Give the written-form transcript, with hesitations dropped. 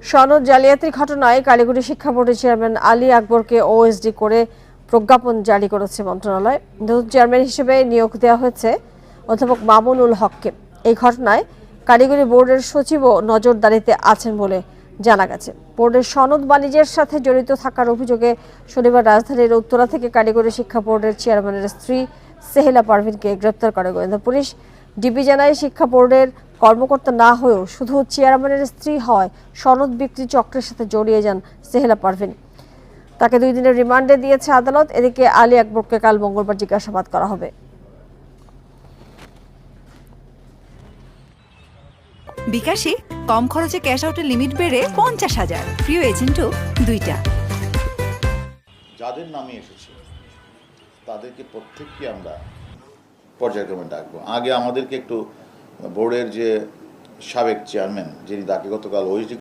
সনদ জালিয়াতির ঘটনায় কারিগরি শিক্ষা বোর্ডের চেয়ারম্যান আলী আকবরকে ওএসডি করে প্রজ্ঞাপন জারি করেছে মন্ত্রণালয়। নতুন চেয়ারম্যান হিসেবে নিয়োগ দেওয়া হয়েছে অধ্যাপক মামুনুল হককে। এই ঘটনায় কারিগরি বোর্ডের সচিবও নজরদারিতে আছেন বলে জানা গেছে। বোর্ডের সনদ বাণিজ্যের সাথে জড়িত থাকার অভিযোগে শনিবার রাজধানীর উত্তরা থেকে কারিগরি শিক্ষা বোর্ডের চেয়ারম্যানের স্ত্রী সেহেলা পারভিনকে গ্রেপ্তার করে গোয়েন্দা পুলিশ। ডিবি জানায়, শিক্ষা বোর্ডের কর্মকর্তা না হয়েও শুধু চেয়ারম্যানের স্ত্রী হয় সনদ বিক্রি চক্রের সাথে জড়িয়ে যান সেহেলা পারভিন। তাকে 2 দিনের রিমান্ডে দিয়েছে আদালত। এদিকে আলী আকবরকে কাল মঙ্গলবার জিজ্ঞাসাবাদ করা হবে। বিকাশে কম খরচে ক্যাশ আউটের লিমিট বেড়ে 50,000, প্রিয় এজেন্টও 2টা। যাদের নামে এসেছে তাদেরকে প্রত্যেককে আমরা পর্যায়ক্রমে ডাকবো। আগে আমাদেরকে একটু বোর্ডের যে সাবেক চেয়ারম্যান, যিনি তাকে গতকাল ওএসডি